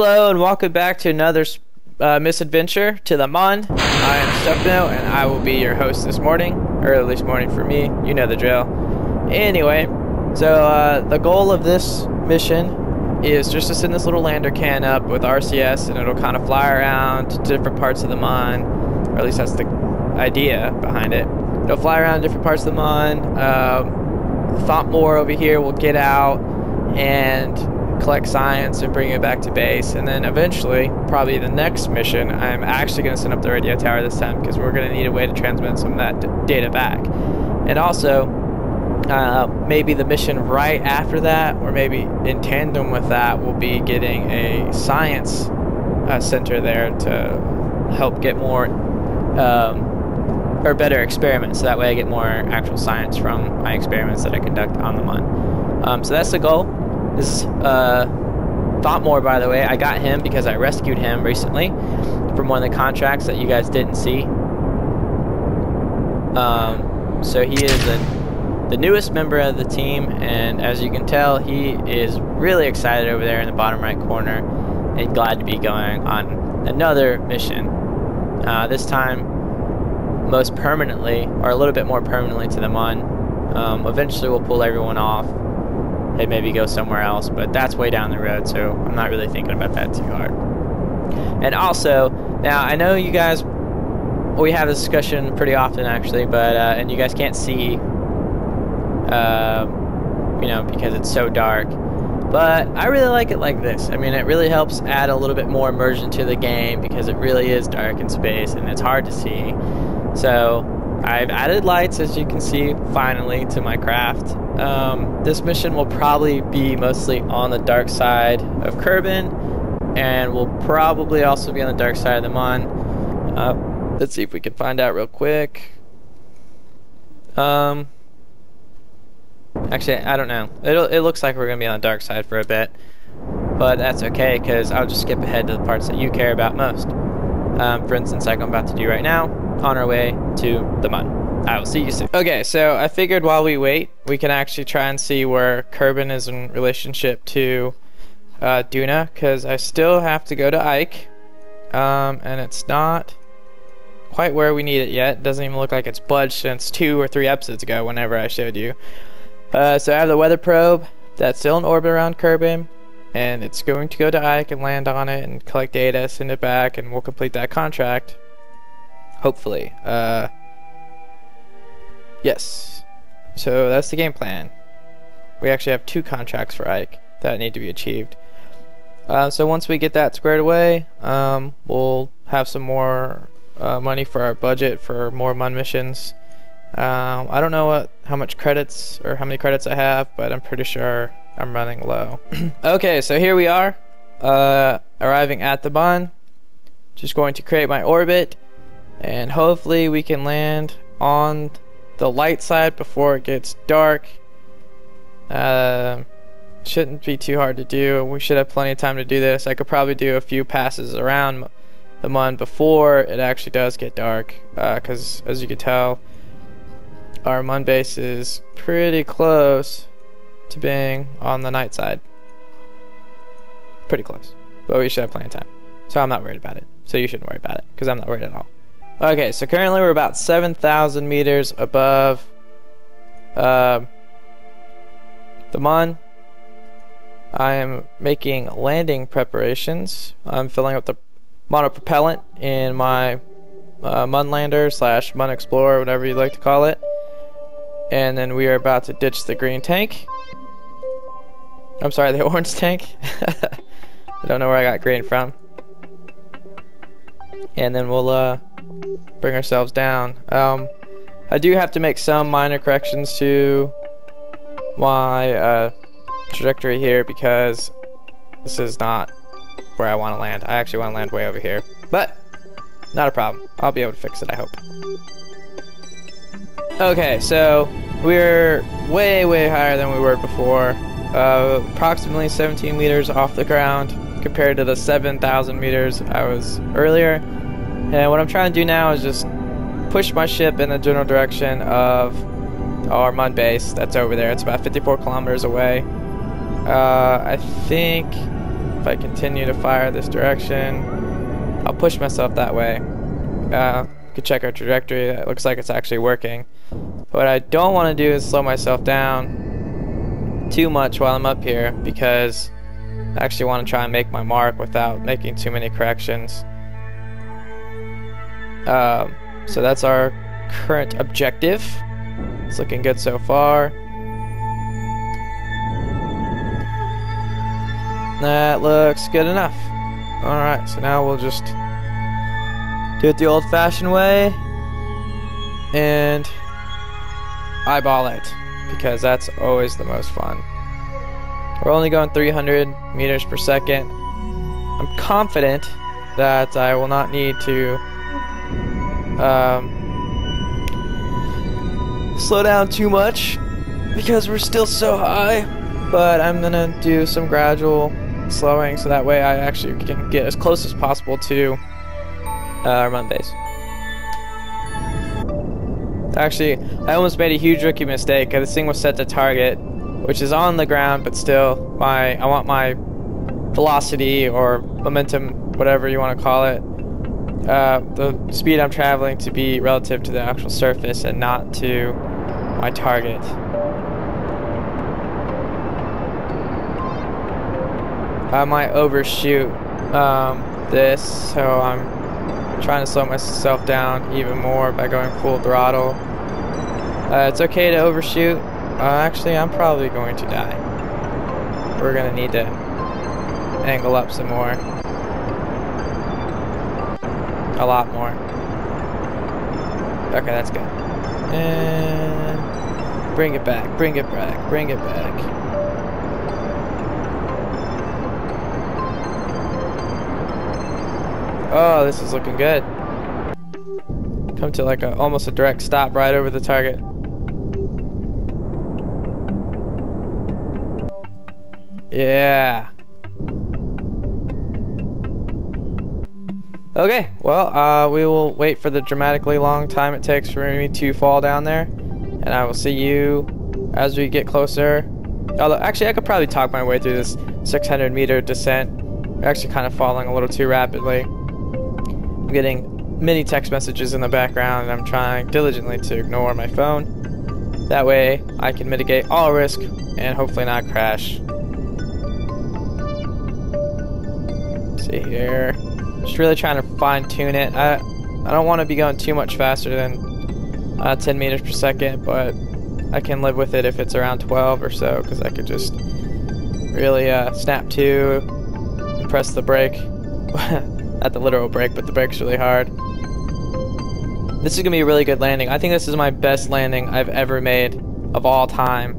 Hello and welcome back to another misadventure to the Mun. I am Stefano and I will be your host this morning, or at least morning for me. You know the drill. Anyway, so the goal of this mission is just to send this little lander can up with RCS, and it'll kind of fly around to different parts of the Mun, or at least that's the idea behind it. It'll fly around different parts of the Mun. Thoughtmore over here will get out and collect science and bring it back to base, and then eventually, probably the next mission, I'm actually going to send up the radio tower this time because we're going to need a way to transmit some of that data back. And also, maybe the mission right after that, or maybe in tandem with that, will be getting a science center there to help get more or better experiments, so that way I get more actual science from my experiments that I conduct on the Mun. So that's the goal. This Thoughtmore, by the way, I got him because I rescued him recently from one of the contracts that you guys didn't see. So he is the newest member of the team, and as you can tell, he is really excited over there in the bottom right corner and glad to be going on another mission. This time most permanently, or a little bit more permanently, to the Mun. Eventually we'll pull everyone off and maybe go somewhere else, but that's way down the road, so I'm not really thinking about that too hard. And also, now I know you guys, we have this discussion pretty often actually, but and you guys can't see, you know, because it's so dark, but I really like it like this. I mean, it really helps add a little bit more immersion to the game because it really is dark in space and it's hard to see. So I've added lights, as you can see, finally, to my craft. This mission will probably be mostly on the dark side of Kerbin, and will probably also be on the dark side of the Mun. Let's see if we can find out real quick. Actually, I don't know. It looks like we're going to be on the dark side for a bit, but that's okay, because I'll just skip ahead to the parts that you care about most. For instance, like I'm about to do right now, on our way to the Mun. I will see you soon. Okay, so I figured while we wait, we can actually try and see where Kerbin is in relationship to Duna, because I still have to go to Ike, and it's not quite where we need it yet. It doesn't even look like it's budged since 2 or 3 episodes ago, whenever I showed you. So I have the weather probe that's still in orbit around Kerbin, and it's going to go to Ike and land on it and collect data, send it back, and we'll complete that contract. Hopefully. Yes. So that's the game plan. We actually have 2 contracts for Ike that need to be achieved. So once we get that squared away, we'll have some more money for our budget for more Mun missions. I don't know how much credits or how many credits I have, but I'm pretty sure I'm running low. Okay, so here we are, arriving at the Mun. Just going to create my orbit, and hopefully we can land on the light side before it gets dark. Shouldn't be too hard to do. We should have plenty of time to do this. I could probably do a few passes around the Mun before it actually does get dark, because as you can tell, our Mun base is pretty close to being on the night side. Pretty close, but we should have plenty of time, so I'm not worried about it. So you shouldn't worry about it, because I'm not worried at all. Okay, so currently we're about 7,000 meters above the Mun. I am making landing preparations. I'm filling up the monopropellant in my Mun lander / Mun Explorer, whatever you'd like to call it. And then we are about to ditch the green tank. I'm sorry, the orange tank. I don't know where I got green from. And then we'll bring ourselves down. I do have to make some minor corrections to my trajectory here, because this is not where I want to land. I actually want to land way over here, but not a problem. I'll be able to fix it, I hope. Okay, so we're way higher than we were before. Approximately 17 meters off the ground compared to the 7,000 meters I was earlier. And what I'm trying to do now is just push my ship in the general direction of our Mun base that's over there. It's about 54 kilometers away. I think if I continue to fire this direction, I'll push myself that way. You can check our trajectory. It looks like it's actually working. What I don't want to do is slow myself down too much while I'm up here, because I actually want to try and make my mark without making too many corrections. So that's our current objective. It's looking good so far. That looks good enough. Alright, so now we'll just do it the old-fashioned way and eyeball it, because that's always the most fun. We're only going 300 meters per second. I'm confident that I will not need to slow down too much, because we're still so high, but I'm gonna do some gradual slowing so that way I actually can get as close as possible to our Mun base. Actually, I almost made a huge rookie mistake, because this thing was set to target, which is on the ground, but still I want my velocity or momentum, whatever you want to call it, the speed I'm traveling to be relative to the actual surface and not to my target. I might overshoot this, so I'm trying to slow myself down even more by going full throttle. It's okay to overshoot. Actually, I'm probably going to die. We're gonna need to angle up some more. A lot more. Okay, that's good. And bring it back, bring it back, bring it back. Oh, this is looking good. Come to like almost a direct stop right over the target. Yeah. Okay, well, we will wait for the dramatically long time it takes for me to fall down there, and I will see you as we get closer. Although, actually, I could probably talk my way through this 600-meter descent. I'm actually kind of falling a little too rapidly. I'm getting many text messages in the background, and I'm trying diligently to ignore my phone. That way, I can mitigate all risk and hopefully not crash. Let's see here. Just really trying to fine-tune it. I don't want to be going too much faster than 10 meters per second, but I can live with it if it's around 12 or so, because I could just really snap to and press the brake. Not the literal brake, but the brake's really hard. This is going to be a really good landing. I think this is my best landing I've ever made of all time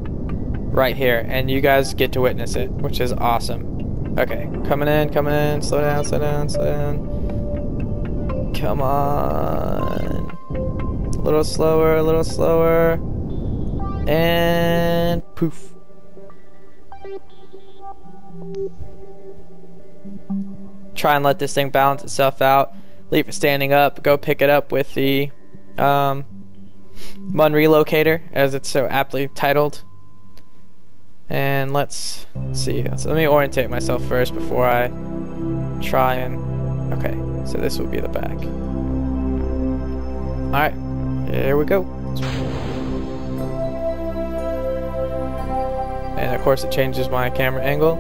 right here, and you guys get to witness it, which is awesome. Okay, coming in, slow down, slow down, slow down. Come on. A little slower, and poof. Try and let this thing balance itself out. Leave it standing up, go pick it up with the Mun Relocator, as it's so aptly titled. And let's see. So let me orientate myself first before I try and... Okay, so this will be the back. Alright, here we go. And of course it changes my camera angle.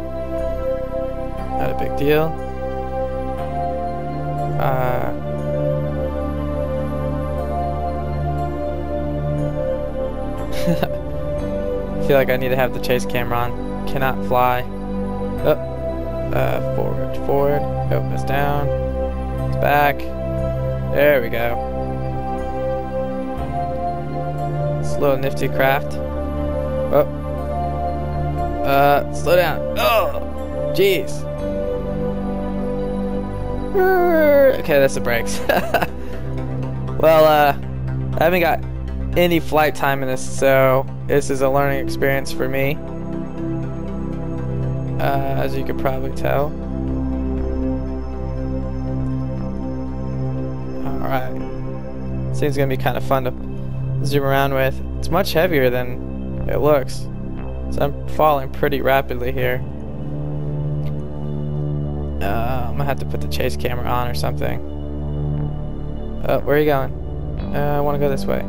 Not a big deal. I feel like I need to have the chase camera on. Cannot fly. Forward. Oh, it's down. It's back. There we go. It's a little nifty craft. Oh. Slow down. Oh, jeez. Okay, that's the brakes. Well, I haven't got any flight time in this, so this is a learning experience for me, as you could probably tell. Alright, this thing's gonna be kind of fun to zoom around with. It's much heavier than it looks, so I'm falling pretty rapidly here. I'm gonna have to put the chase camera on or something. Oh, where are you going? I want to go this way.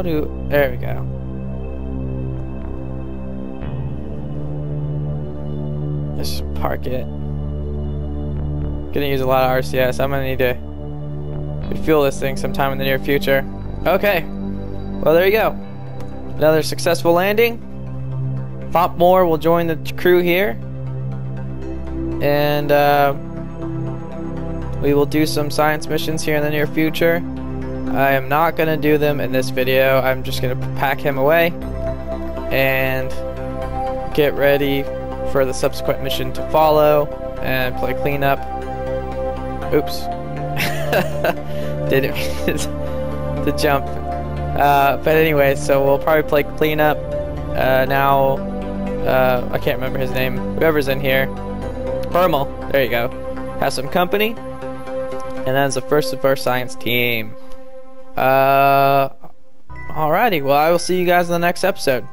There we go. Let's park it. Gonna use a lot of RCS. I'm gonna need to refuel this thing sometime in the near future. Okay. Well, there you go. Another successful landing. Font more will join the crew here. And we will do some science missions here in the near future. I am not going to do them in this video. I'm just going to pack him away and get ready for the subsequent mission to follow and play cleanup. Oops. Didn't mean to jump. But anyway, so we'll probably play cleanup now. I can't remember his name. Whoever's in here. Hermal. There you go. Has some company. And that's the first of our science team. Alrighty, well, I will see you guys in the next episode.